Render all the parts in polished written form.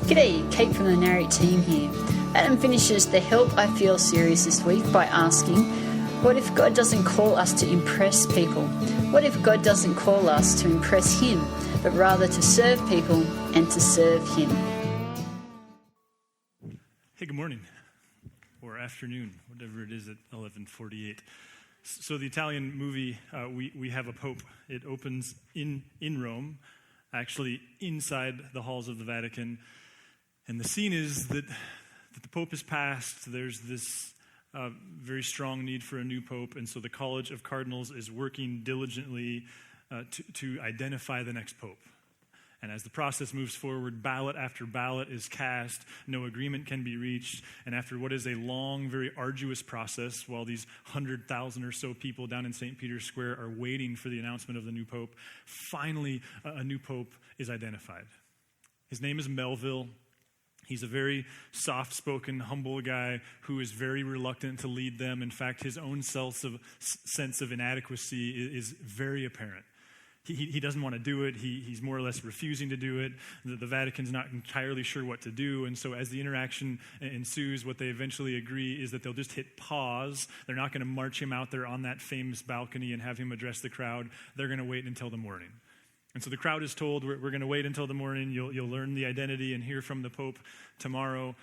G'day, Kate from the Narrate team here. Adam finishes the Help I Feel series this week by asking, what if God doesn't call us to impress people? What if God doesn't call us to impress Him, but rather to serve people and to serve Him? Hey, good morning, or afternoon, whatever it is at 11:48. So the Italian movie, We Have a Pope, it opens in Rome, actually inside the halls of the Vatican. And the scene is that the Pope has passed. There's this very strong need for a new Pope. And so the College of Cardinals is working diligently to identify the next Pope. And as the process moves forward, ballot after ballot is cast. No agreement can be reached. And after what is a long, very arduous process, while these 100,000 or so people down in St. Peter's Square are waiting for the announcement of the new Pope, finally a new Pope is identified. His name is Melville. He's a very soft-spoken, humble guy who is very reluctant to lead them. In fact, his own sense of inadequacy is very apparent. He doesn't want to do it. He's more or less refusing to do it. The Vatican's not entirely sure what to do. And so as the interaction ensues, what they eventually agree is that they'll just hit pause. They're not going to march him out there on that famous balcony and have him address the crowd. They're going to wait until the morning. And so the crowd is told, we're going to wait until the morning. You'll learn the identity and hear from the Pope tomorrow.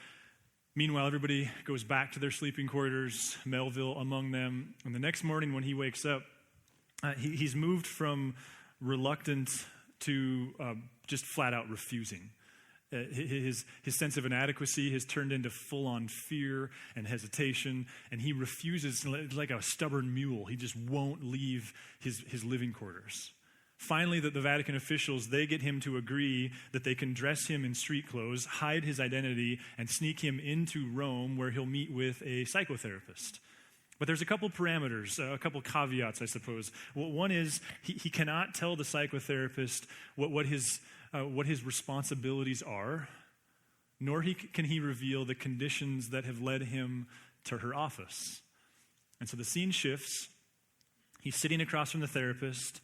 Meanwhile, everybody goes back to their sleeping quarters, Melville among them. And the next morning when he wakes up, he's moved from reluctant to just flat out refusing. His sense of inadequacy has turned into full-on fear and hesitation, and he refuses like a stubborn mule. He just won't leave his living quarters. Finally, the Vatican officials, they get him to agree that they can dress him in street clothes, hide his identity, and sneak him into Rome where he'll meet with a psychotherapist. But there's a couple parameters, a couple caveats, I suppose. Well, one is he cannot tell the psychotherapist what his responsibilities are, nor can he reveal the conditions that have led him to her office. And so the scene shifts. He's sitting across from the therapist,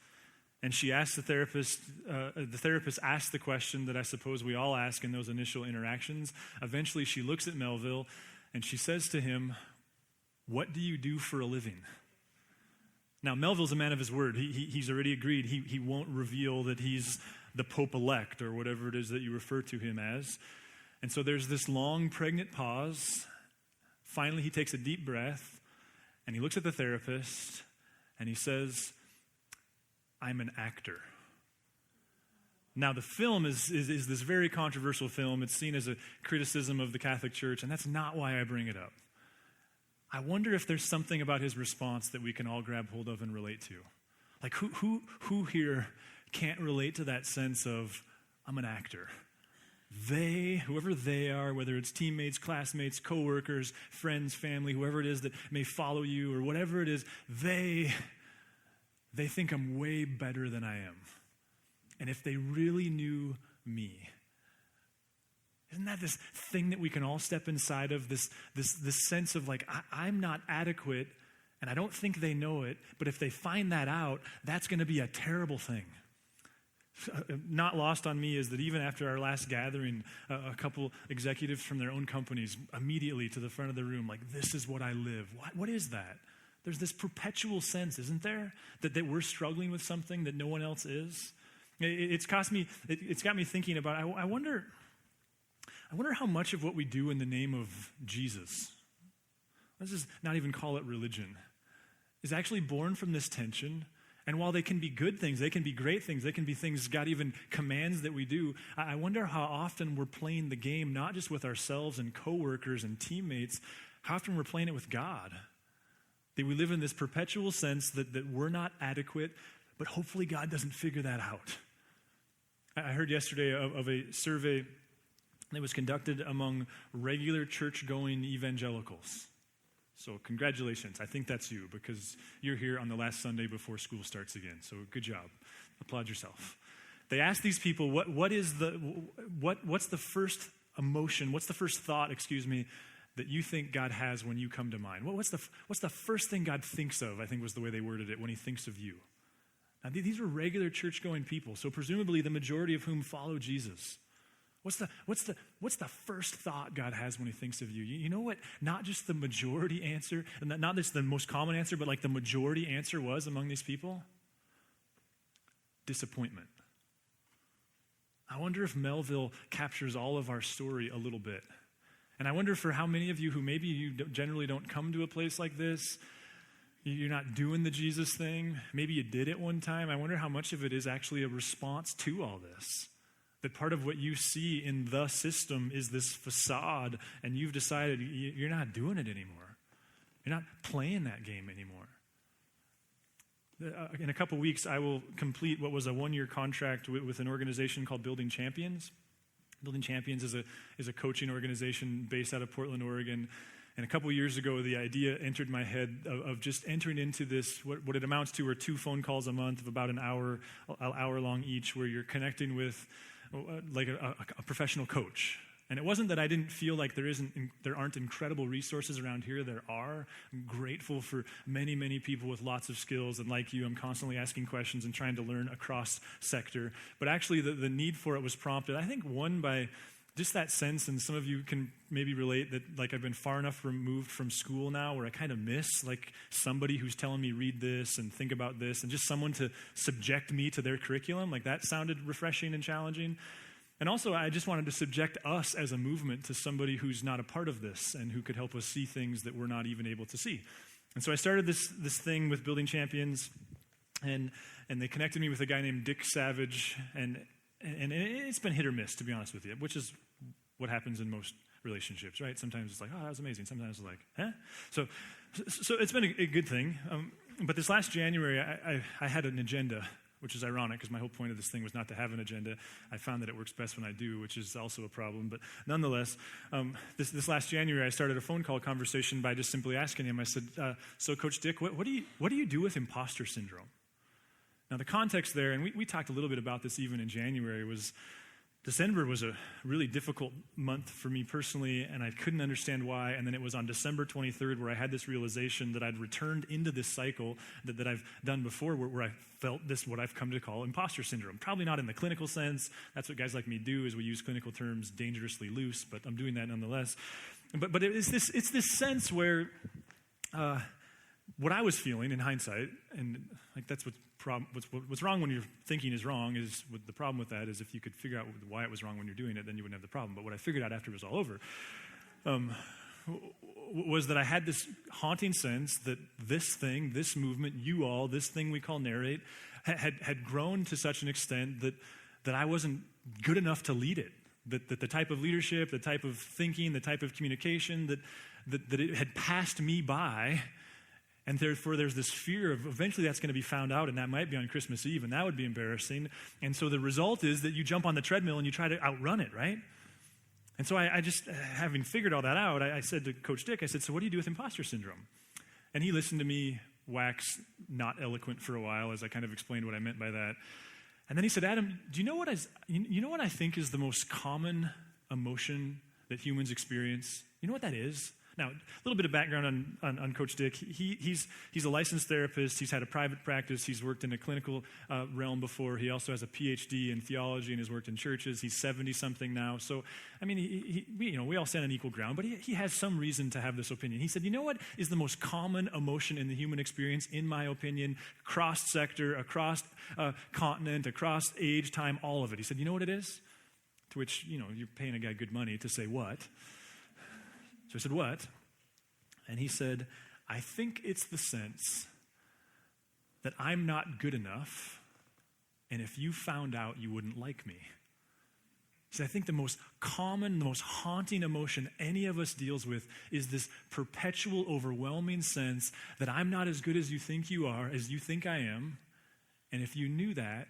and she asks the therapist asks the question that I suppose we all ask in those initial interactions. Eventually, she looks at Melville, and she says to him, "What do you do for a living?" Now, Melville's a man of his word. He's already agreed. He won't reveal that he's the Pope-elect or whatever it is that you refer to him as. And so there's this long, pregnant pause. Finally, he takes a deep breath, and he looks at the therapist, and he says, "I'm an actor." Now, the film is this very controversial film. It's seen as a criticism of the Catholic Church, and that's not why I bring it up. I wonder if there's something about his response that we can all grab hold of and relate to. Like, who here can't relate to that sense of, I'm an actor? They, whoever they are, whether it's teammates, classmates, coworkers, friends, family, whoever it is that may follow you or whatever it is, they think I'm way better than I am. And if they really knew me, isn't that this thing that we can all step inside of, this sense of like, I'm not adequate, and I don't think they know it, but if they find that out, that's going to be a terrible thing. Not lost on me is that even after our last gathering, a couple executives from their own companies immediately to the front of the room, like, this is what I live. What is that? There's this perpetual sense, isn't there, that we're struggling with something that no one else is? It's got me thinking about, I wonder how much of what we do in the name of Jesus, let's just not even call it religion, is actually born from this tension. And while they can be good things, they can be great things, they can be things God even commands that we do, I wonder how often we're playing the game, not just with ourselves and coworkers and teammates, how often we're playing it with God. That we live in this perpetual sense that we're not adequate, but hopefully God doesn't figure that out. I heard yesterday of a survey that was conducted among regular church-going evangelicals. So congratulations. I think that's you because you're here on the last Sunday before school starts again. So good job. Applaud yourself. They asked these people, what's the first emotion, what's the first thought, that you think God has when you come to mind? What's the first thing God thinks of, I think was the way they worded it, when he thinks of you? Now, these were regular church-going people, so presumably the majority of whom follow Jesus. What's the first thought God has when he thinks of you? You know what? Not just the majority answer, and not just the most common answer, but like the majority answer was among these people? Disappointment. I wonder if Melville captures all of our story a little bit. And I wonder for how many of you who maybe you generally don't come to a place like this, you're not doing the Jesus thing, maybe you did it one time, I wonder how much of it is actually a response to all this. That part of what you see in the system is this facade, and you've decided you're not doing it anymore. You're not playing that game anymore. In a couple weeks, I will complete what was a one-year contract with an organization called Building Champions. Building Champions is a coaching organization based out of Portland, Oregon. And a couple years ago, the idea entered my head of just entering into this, what it amounts to are 2 phone calls a month of about an hour long each, where you're connecting with like a professional coach. And it wasn't that I didn't feel like there aren't incredible resources around here. There are. I'm grateful for many, many people with lots of skills. And like you, I'm constantly asking questions and trying to learn across sector. But actually, the need for it was prompted, I think, one, by just that sense, and some of you can maybe relate that, like, I've been far enough removed from school now where I kind of miss, like, somebody who's telling me read this and think about this, and just someone to subject me to their curriculum. Like, that sounded refreshing and challenging. And also, I just wanted to subject us as a movement to somebody who's not a part of this and who could help us see things that we're not even able to see. And so I started this thing with Building Champions, and they connected me with a guy named Dick Savage, and it's been hit or miss, to be honest with you, which is what happens in most relationships, right? Sometimes it's like, oh, that was amazing. Sometimes it's like, huh? So it's been a good thing. But this last January, I had an agenda, which is ironic because my whole point of this thing was not to have an agenda. I found that it works best when I do, which is also a problem. But nonetheless, this last January, I started a phone call conversation by just simply asking him. I said, so Coach Dick, what do you do with imposter syndrome? Now, the context there, and we talked a little bit about this even in January, was December was a really difficult month for me personally, and I couldn't understand why. And then it was on December 23rd where I had this realization that I'd returned into this cycle that I've done before, where I felt this, what I've come to call imposter syndrome. Probably not in the clinical sense. That's what guys like me do, is we use clinical terms dangerously loose, but I'm doing that nonetheless. But it's this sense where what I was feeling in hindsight, and like that's what's wrong when you're thinking is wrong, is the problem with that is if you could figure out why it was wrong when you're doing it, then you wouldn't have the problem. But what I figured out after it was all over was that I had this haunting sense that this thing, this movement, this thing we call Narrate, had grown to such an extent that I wasn't good enough to lead it. That the type of leadership, the type of thinking, the type of communication, that it had passed me by. And therefore, there's this fear of eventually that's going to be found out, and that might be on Christmas Eve, and that would be embarrassing. And so the result is that you jump on the treadmill and you try to outrun it, right? And so I just, having figured all that out, I said to Coach Dick, I said, so what do you do with imposter syndrome? And he listened to me wax not eloquent for a while as I kind of explained what I meant by that. And then he said, Adam, do you know what I think is the most common emotion that humans experience? You know what that is? Now, a little bit of background on Coach Dick. He's a licensed therapist. He's had a private practice. He's worked in a clinical realm before. He also has a PhD in theology and has worked in churches. He's 70-something now. So, I mean, we all stand on equal ground, but he has some reason to have this opinion. He said, you know what is the most common emotion in the human experience, in my opinion, across sector, across continent, across age, time, all of it? He said, you know what it is? To which, you're paying a guy good money to say what? So I said, what? And he said, I think it's the sense that I'm not good enough, and if you found out, you wouldn't like me. He said, I think the most common, the most haunting emotion any of us deals with is this perpetual, overwhelming sense that I'm not as good as you think you are, as you think I am, and if you knew that,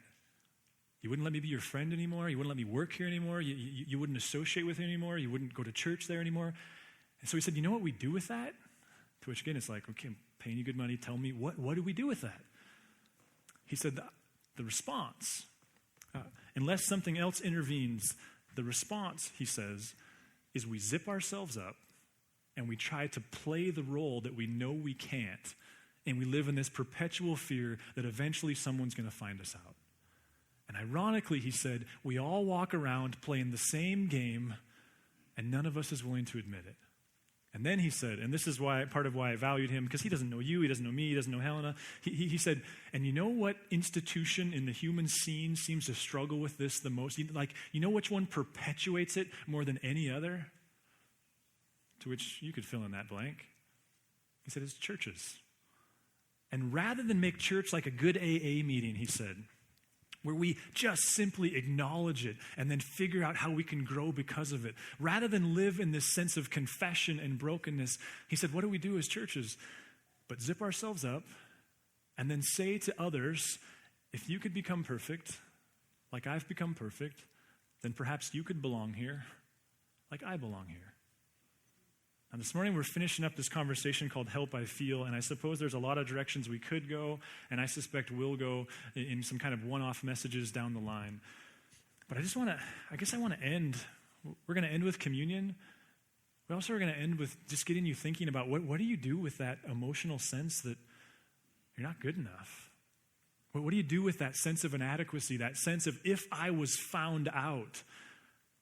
you wouldn't let me be your friend anymore, you wouldn't let me work here anymore, you wouldn't associate with me anymore, you wouldn't go to church there anymore. And so he said, you know what we do with that? To which again, it's like, okay, I'm paying you good money. Tell me, what do we do with that? He said, the response, unless something else intervenes, the response, he says, is we zip ourselves up and we try to play the role that we know we can't. And we live in this perpetual fear that eventually someone's going to find us out. And ironically, he said, we all walk around playing the same game, and none of us is willing to admit it. And then he said, and this is why part of why I valued him, because he doesn't know you, he doesn't know me, he doesn't know Helena. He said, and you know what institution in the human scene seems to struggle with this the most? You know which one perpetuates it more than any other? To which you could fill in that blank. He said, it's churches. And rather than make church like a good AA meeting, he said, where we just simply acknowledge it and then figure out how we can grow because of it. Rather than live in this sense of confession and brokenness, he said, what do we do as churches? But zip ourselves up and then say to others, if you could become perfect, like I've become perfect, then perhaps you could belong here, like I belong here. And this morning we're finishing up this conversation called Help I Feel, and I suppose there's a lot of directions we could go, and I suspect will go in some kind of one-off messages down the line. But I want to end, we're going to end with communion. We also are going to end with just getting you thinking about what do you do with that emotional sense that you're not good enough? What do you do with that sense of inadequacy, that sense of if I was found out,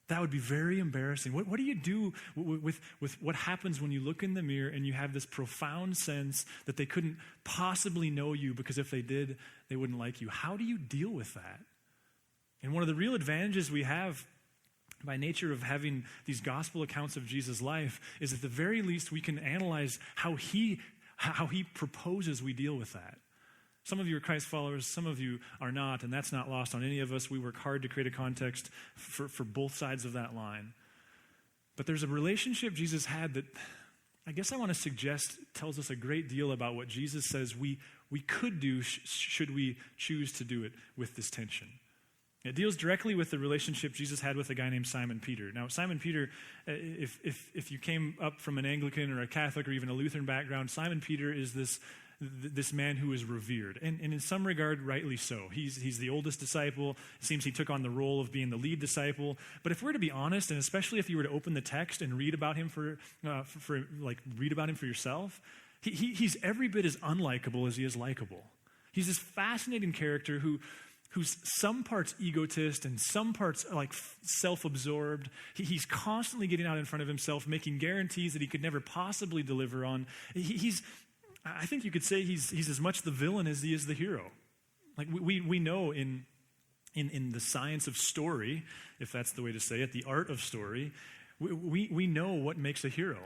that would be very embarrassing. What do you do with what happens when you look in the mirror and you have this profound sense that they couldn't possibly know you because if they did, they wouldn't like you? How do you deal with that? And one of the real advantages we have by nature of having these gospel accounts of Jesus' life is at the very least we can analyze how he proposes we deal with that. Some of you are Christ followers, some of you are not, and that's not lost on any of us. We work hard to create a context for both sides of that line. But there's a relationship Jesus had that I guess I want to suggest tells us a great deal about what Jesus says we could do should we choose to do it with this tension. It deals directly with the relationship Jesus had with a guy named Simon Peter. Now, Simon Peter, if you came up from an Anglican or a Catholic or even a Lutheran background, Simon Peter is this man who is revered, and in some regard, rightly so. He's the oldest disciple. It seems he took on the role of being the lead disciple. But if we're to be honest, and especially if you were to open the text and read about him read about him for yourself, he's every bit as unlikable as he is likable. He's this fascinating character who's some parts egotist and some parts like self-absorbed. He's constantly getting out in front of himself, making guarantees that he could never possibly deliver on. I think you could say he's as much the villain as he is the hero. Like we know in the science of story, if that's the way to say it, the art of story, we know what makes a hero.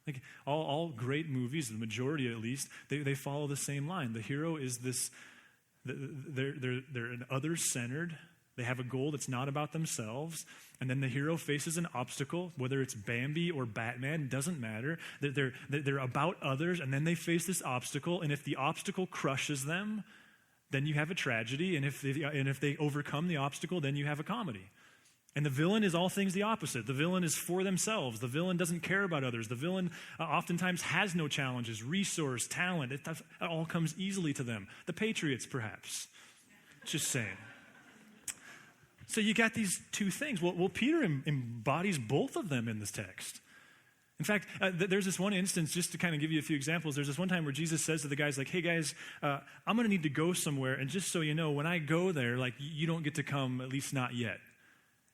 Like all great movies, the majority at least, they follow the same line. The hero is this, they're an others-centered. They have a goal that's not about themselves. And then the hero faces an obstacle, whether it's Bambi or Batman, doesn't matter. They're about others, and then they face this obstacle. And if the obstacle crushes them, then you have a tragedy. And if they overcome the obstacle, then you have a comedy. And the villain is all things the opposite. The villain is for themselves. The villain doesn't care about others. The villain oftentimes has no challenges, resource, talent. It all comes easily to them. The Patriots, perhaps. Just saying. So you got these two things. Well, Peter embodies both of them in this text. In fact, there's this one instance, just to kind of give you a few examples, there's this one time where Jesus says to the guys, like, hey guys, I'm going to need to go somewhere, and just so you know, when I go there, like, you don't get to come, at least not yet.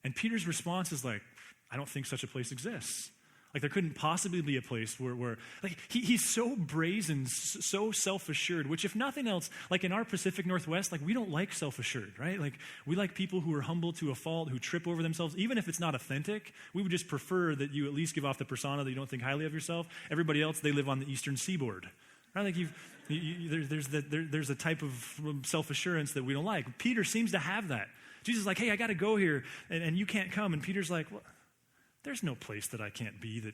And Peter's response is like, I don't think such a place exists. Like, there couldn't possibly be a place where like, he's so brazen, so self-assured, which if nothing else, like in our Pacific Northwest, like, we don't like self-assured, right? Like, we like people who are humble to a fault, who trip over themselves. Even if it's not authentic, we would just prefer that you at least give off the persona that you don't think highly of yourself. Everybody else, they live on the eastern seaboard, right? Like, there's a type of self-assurance that we don't like. Peter seems to have that. Jesus is like, hey, I got to go here, and you can't come. And Peter's like, well, there's no place that I can't be that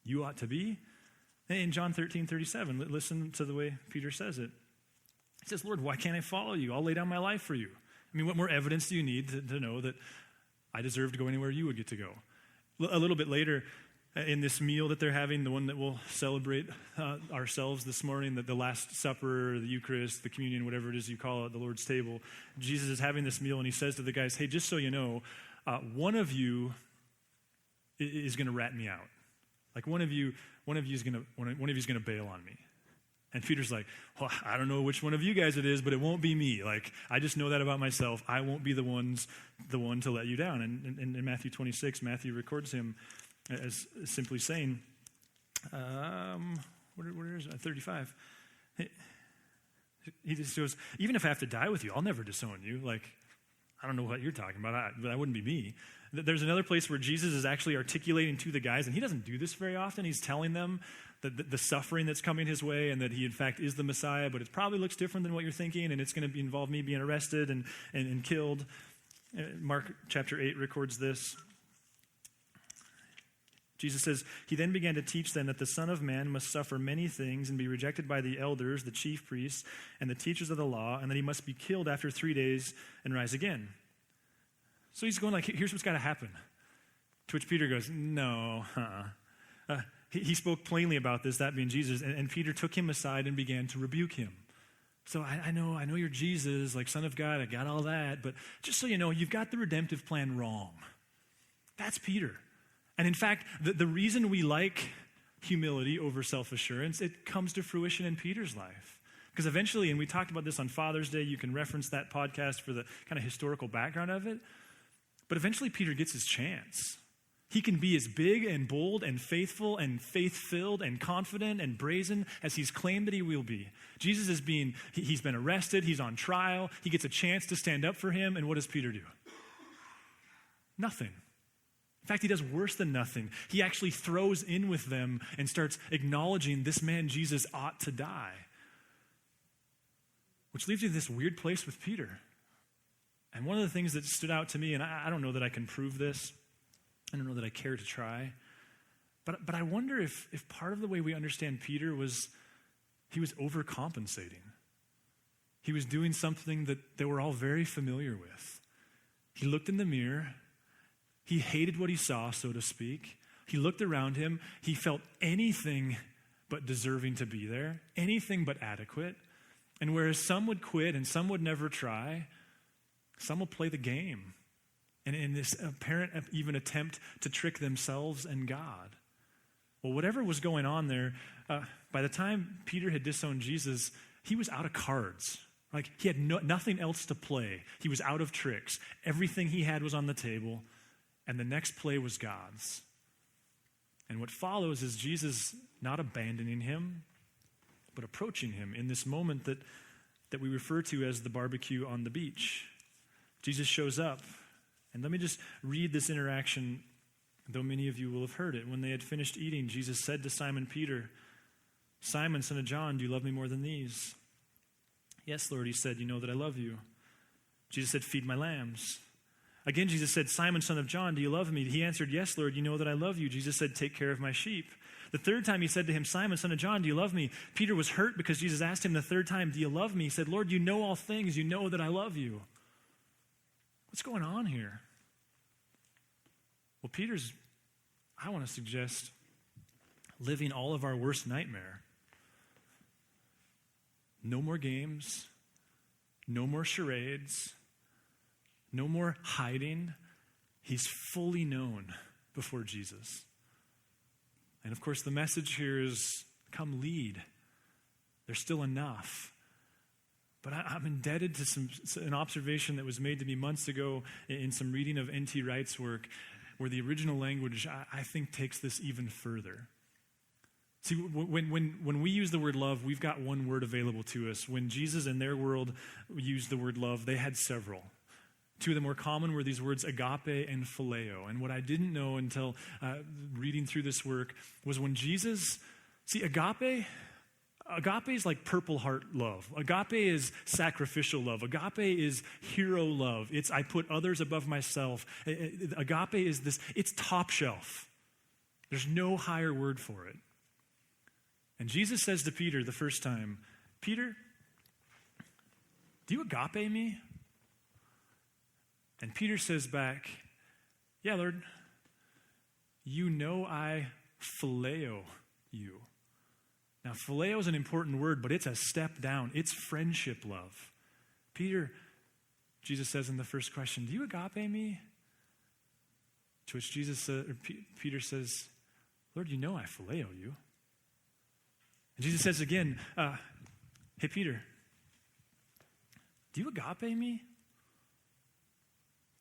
you ought to be. In John 13:37, listen to the way Peter says it. He says, Lord, why can't I follow you? I'll lay down my life for you. I mean, what more evidence do you need to know that I deserve to go anywhere you would get to go? A little bit later, in this meal that they're having, the one that we'll celebrate ourselves this morning, the Last Supper, the Eucharist, the communion, whatever it is you call it, the Lord's table, Jesus is having this meal, and he says to the guys, hey, just so you know, one of you is going to rat me out. Like one of you is going to bail on me. And Peter's like, well, I don't know which one of you guys it is, but it won't be me. Like, I just know that about myself. I won't be the one to let you down. And in Matthew 26, Matthew records him as simply saying, where is it? 35. He just goes, even if I have to die with you, I'll never disown you. Like, I don't know what you're talking about, but that wouldn't be me. There's another place where Jesus is actually articulating to the guys, and he doesn't do this very often. He's telling them the suffering that's coming his way and that he, in fact, is the Messiah, but it probably looks different than what you're thinking, and it's going to involve me being arrested and killed. Mark chapter 8 records this. Jesus says, he then began to teach them that the Son of Man must suffer many things and be rejected by the elders, the chief priests, and the teachers of the law, and that he must be killed after 3 days and rise again. So he's going like, here's what's got to happen. To which Peter goes, no, He spoke plainly about this, that being Jesus, and Peter took him aside and began to rebuke him. So I know you're Jesus, like Son of God, I got all that, but just so you know, you've got the redemptive plan wrong. That's Peter. And in fact, the reason we like humility over self-assurance, it comes to fruition in Peter's life. Because eventually, and we talked about this on Father's Day, you can reference that podcast for the kind of historical background of it, but eventually Peter gets his chance. He can be as big and bold and faithful and faith-filled and confident and brazen as he's claimed that he will be. Jesus is he's been arrested, he's on trial, he gets a chance to stand up for him, and what does Peter do? Nothing. In fact, he does worse than nothing. He actually throws in with them and starts acknowledging this man, Jesus, ought to die. Which leaves you in this weird place with Peter. And one of the things that stood out to me, and I don't know that I can prove this, I don't know that I care to try, but I wonder if part of the way we understand Peter was he was overcompensating. He was doing something that we're all very familiar with. He looked in the mirror. He hated what he saw, so to speak. He looked around him. He felt anything but deserving to be there, anything but adequate. And whereas some would quit and some would never try, some will play the game. And in this apparent even attempt to trick themselves and God. Well, whatever was going on there, by the time Peter had disowned Jesus, he was out of cards. Like, he had nothing else to play. He was out of tricks. Everything he had was on the table. And the next play was God's. And what follows is Jesus not abandoning him, but approaching him in this moment that we refer to as the barbecue on the beach. Jesus shows up. And let me just read this interaction, though many of you will have heard it. When they had finished eating, Jesus said to Simon Peter, Simon, son of John, do you love me more than these? Yes, Lord, he said, you know that I love you. Jesus said, feed my lambs. Again, Jesus said, Simon, son of John, do you love me? He answered, yes, Lord, you know that I love you. Jesus said, take care of my sheep. The third time he said to him, Simon, son of John, do you love me? Peter was hurt because Jesus asked him the third time, do you love me? He said, Lord, you know all things. You know that I love you. What's going on here? Well, Peter's, I want to suggest, living all of our worst nightmare. No more games. No more charades. No more hiding. He's fully known before Jesus. And of course, the message here is, come lead. There's still enough. But I'm indebted to an observation that was made to me months ago in some reading of N.T. Wright's work, where the original language, I think, takes this even further. See, when we use the word love, we've got one word available to us. When Jesus in their world used the word love, they had several. Two of the more common were these words agape and phileo. And what I didn't know until reading through this work was when Jesus, agape is like Purple Heart love. Agape is sacrificial love. Agape is hero love. It's I put others above myself. Agape is this, it's top shelf. There's no higher word for it. And Jesus says to Peter the first time, Peter, do you agape me? And Peter says back, yeah, Lord, you know I phileo you. Now, phileo is an important word, but it's a step down. It's friendship love. Peter, Jesus says in the first question, do you agape me? To which Peter says, Lord, you know I phileo you. And Jesus says again, hey, Peter, do you agape me?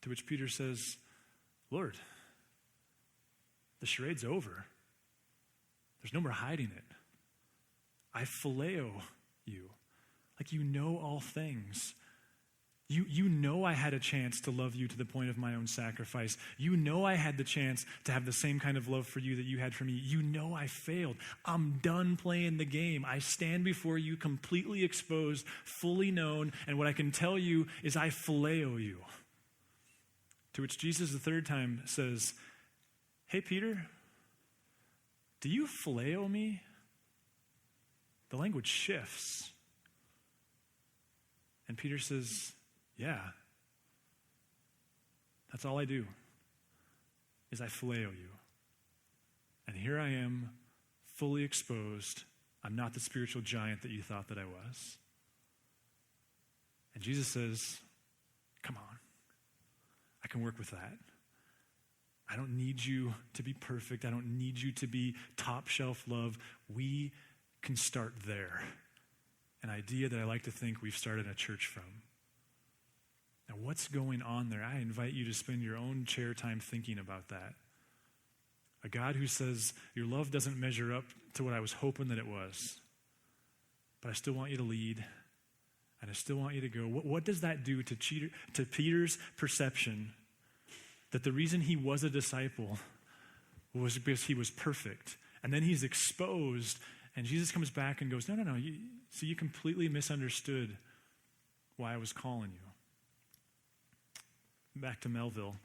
To which Peter says, Lord, the charade's over. There's no more hiding it. I phileo you. Like, you know all things. You know I had a chance to love you to the point of my own sacrifice. You know I had the chance to have the same kind of love for you that you had for me. You know I failed. I'm done playing the game. I stand before you completely exposed, fully known, and what I can tell you is I phileo you. To which Jesus the third time says, hey, Peter, do you phileo me? The language shifts. And Peter says, yeah, that's all I do, is I phileo you. And here I am, fully exposed. I'm not the spiritual giant that you thought that I was. And Jesus says, come on, I can work with that. I don't need you to be perfect. I don't need you to be top shelf love. We can start there. An idea that I like to think we've started a church from. Now, what's going on there? I invite you to spend your own chair time thinking about that. A God who says, your love doesn't measure up to what I was hoping that it was, but I still want you to lead, and I still want you to go. What does that do to Peter's perception that the reason he was a disciple was because he was perfect? And then he's exposed, and Jesus comes back and goes, no, you completely misunderstood why I was calling you. Back to Melville.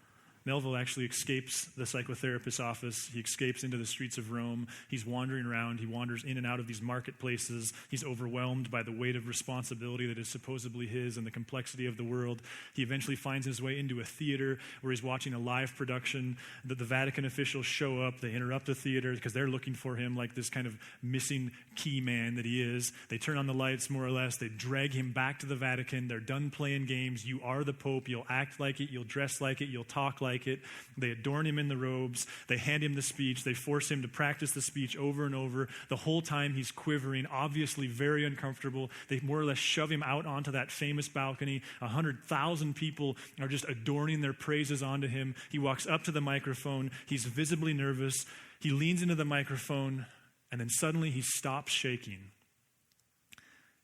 Melville actually escapes the psychotherapist's office. He escapes into the streets of Rome. He's wandering around. He wanders in and out of these marketplaces. He's overwhelmed by the weight of responsibility that is supposedly his and the complexity of the world. He eventually finds his way into a theater where he's watching a live production. The Vatican officials show up. They interrupt the theater because they're looking for him like this kind of missing key man that he is. They turn on the lights, more or less. They drag him back to the Vatican. They're done playing games. You are the Pope. You'll act like it. You'll dress like it. You'll talk like it. They adorn him in the robes. They hand him the speech. They force him to practice the speech over and over. The whole time he's quivering, obviously very uncomfortable. They more or less shove him out onto that famous balcony. 100,000 people are just adorning their praises onto him. He walks up to the microphone. He's visibly nervous. He leans into the microphone, and then suddenly he stops shaking.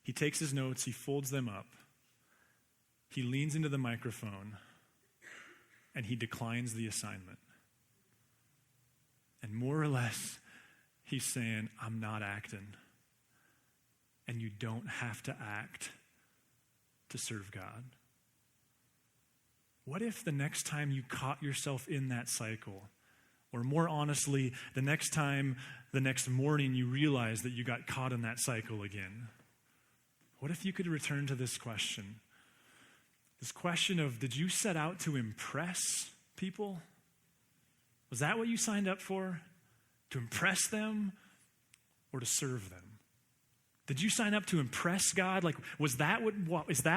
He takes his notes. He folds them up. He leans into the microphone. And he declines the assignment. And more or less, he's saying, I'm not acting. And you don't have to act to serve God. What if the next time you caught yourself in that cycle, or more honestly, the next morning you realized that you got caught in that cycle again? What if you could return to this question? This question of, did you set out to impress people? Was that what you signed up for? To impress them or to serve them? Did you sign up to impress God? Like, is that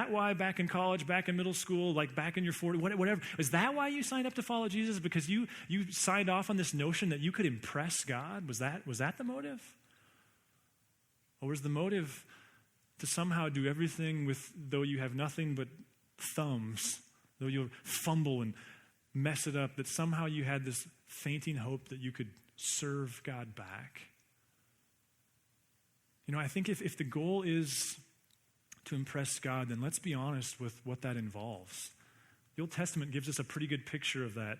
why back in college, back in middle school, like back in your 40s, whatever, is that why you signed up to follow Jesus? Because you signed off on this notion that you could impress God? Was that the motive? Or was the motive to somehow do everything though you have nothing but thumbs, though you'll fumble and mess it up, that somehow you had this fainting hope that you could serve God back? I think if the goal is to impress God, then let's be honest with what that involves. The Old Testament gives us a pretty good picture of that.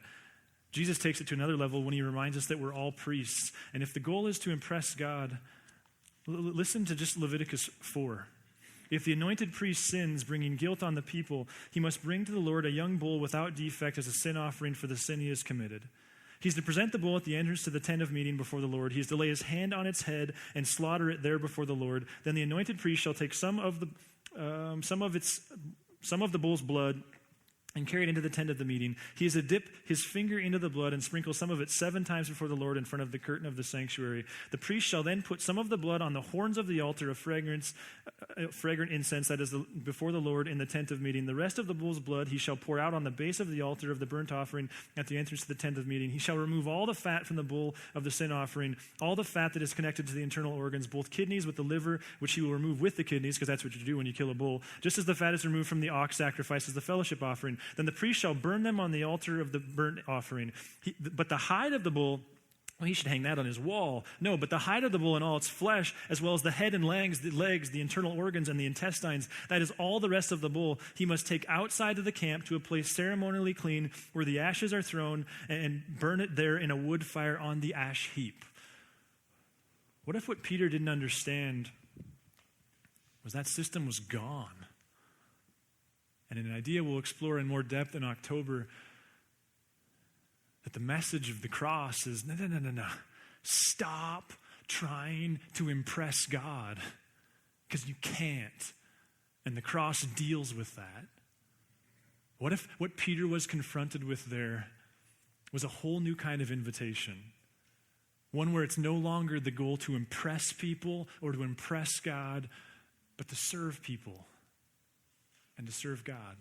Jesus takes it to another level when he reminds us that we're all priests. And if the goal is to impress God, listen to just Leviticus 4. If the anointed priest sins, bringing guilt on the people, he must bring to the Lord a young bull without defect as a sin offering for the sin he has committed. He's to present the bull at the entrance to the tent of meeting before the Lord. He is to lay his hand on its head and slaughter it there before the Lord. Then the anointed priest shall take some of the bull's blood and carry it into the tent of the meeting. He is to dip his finger into the blood and sprinkle some of it 7 times before the Lord in front of the curtain of the sanctuary. The priest shall then put some of the blood on the horns of the altar of fragrant incense that is before the Lord in the tent of meeting. The rest of the bull's blood he shall pour out on the base of the altar of the burnt offering at the entrance to the tent of meeting. He shall remove all the fat from the bull of the sin offering, all the fat that is connected to the internal organs, both kidneys with the liver, which he will remove with the kidneys, because that's what you do when you kill a bull, just as the fat is removed from the ox sacrifice as the fellowship offering. Then the priest shall burn them on the altar of the burnt offering. But the hide of the bull, well, he should hang that on his wall. No, but the hide of the bull and all its flesh, as well as the head and legs, the internal organs, and the intestines, that is all the rest of the bull, he must take outside of the camp to a place ceremonially clean where the ashes are thrown, and burn it there in a wood fire on the ash heap. What if what Peter didn't understand was that system was gone? And an idea we'll explore in more depth in October, that the message of the cross is, no. Stop trying to impress God, because you can't. And the cross deals with that. What if what Peter was confronted with there was a whole new kind of invitation? One where it's no longer the goal to impress people or to impress God, but to serve people and to serve God.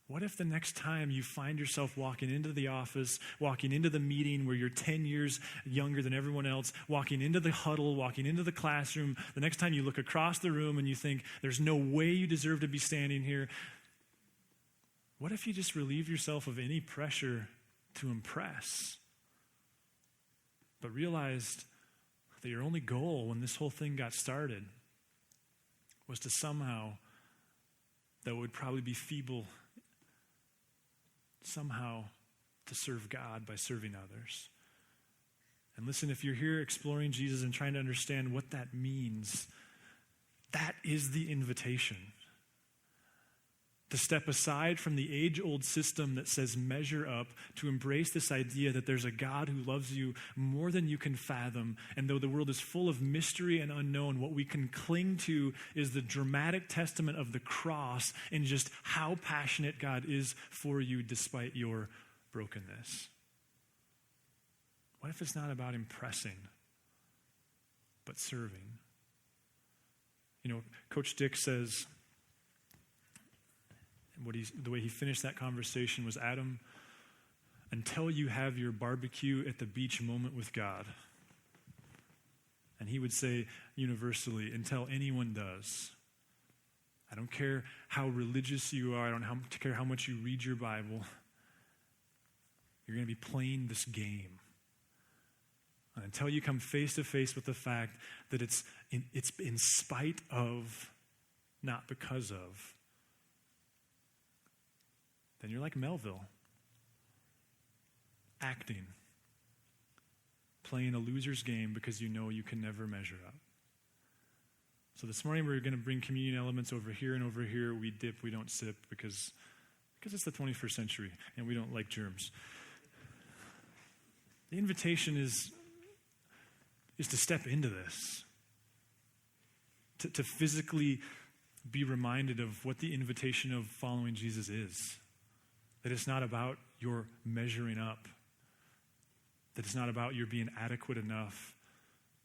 What if the next time you find yourself walking into the office, walking into the meeting where you're 10 years younger than everyone else, walking into the huddle, walking into the classroom, the next time you look across the room and you think, there's no way you deserve to be standing here, what if you just relieve yourself of any pressure to impress, but realized that your only goal when this whole thing got started was to somehow, that would probably be feeble, somehow to serve God by serving others. And listen, if you're here exploring Jesus and trying to understand what that means, that is the invitation. To step aside from the age-old system that says measure up, to embrace this idea that there's a God who loves you more than you can fathom. And though the world is full of mystery and unknown, what we can cling to is the dramatic testament of the cross and just how passionate God is for you despite your brokenness. What if it's not about impressing, but serving? You know, Coach Dick says, the way he finished that conversation was, Adam, until you have your barbecue at the beach moment with God. And he would say universally, until anyone does. I don't care how religious you are. I don't care how much you read your Bible. You're going to be playing this game. And until you come face to face with the fact that it's in spite of, not because of, then you're like Melville, acting, playing a loser's game because you know you can never measure up. So this morning we're going to bring communion elements over here and over here. We dip, we don't sip, because it's the 21st century and we don't like germs. The invitation is to step into this, to physically be reminded of what the invitation of following Jesus is. That it's not about your measuring up. That it's not about your being adequate enough.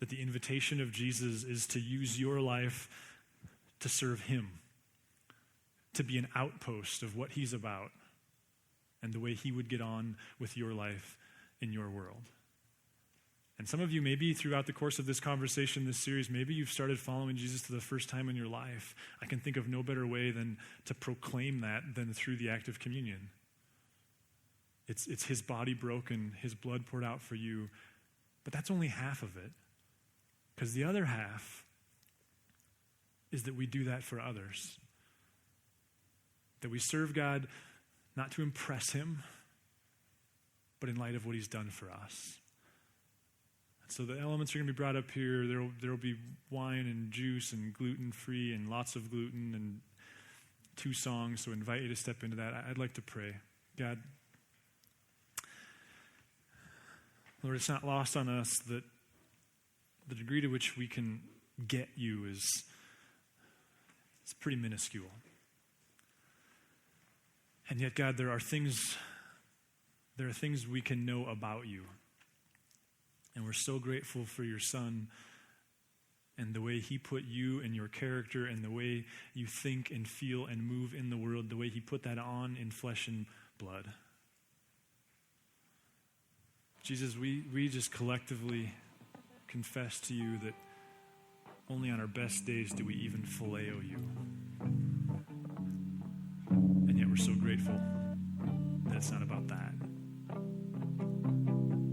That the invitation of Jesus is to use your life to serve him. To be an outpost of what he's about. And the way he would get on with your life in your world. And some of you, maybe throughout the course of this conversation, this series, maybe you've started following Jesus for the first time in your life. I can think of no better way than to proclaim that than through the act of communion. It's his body broken, his blood poured out for you. But that's only half of it. Because the other half is that we do that for others. That we serve God not to impress him, but in light of what he's done for us. So the elements are going to be brought up here. There will be wine and juice and gluten-free and lots of gluten and 2 songs. So I invite you to step into that. I'd like to pray. God, Lord, it's not lost on us that the degree to which we can get you is pretty minuscule. And yet, God, there are things we can know about you. And we're so grateful for your Son and the way he put you and your character and the way you think and feel and move in the world, the way he put that on in flesh and blood. Jesus, we just collectively confess to you that only on our best days do we even phileo you. And yet we're so grateful that it's not about that.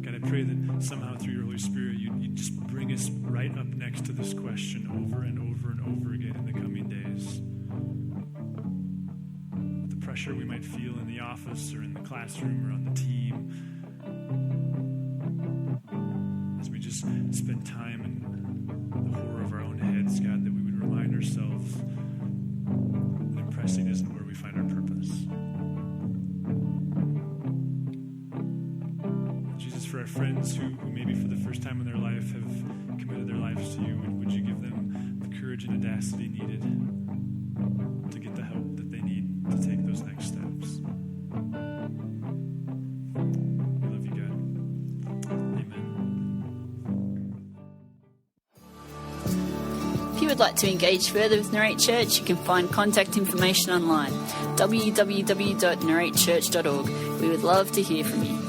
God, I pray that somehow through your Holy Spirit, you just bring us right up next to this question over and over and over again in the coming days. The pressure we might feel in the office or in the classroom or on the team, as we just spend time in the horror of our own heads, God, that we would remind ourselves that impressing isn't where we find our purpose. Jesus, for our friends who maybe for the first time in their life have committed their lives to you, would you give them the courage and audacity needed to get the help that they need to take those next steps? We love you, God. Amen. If you would like to engage further with Narrate Church, you can find contact information online, www.narratechurch.org. We would love to hear from you.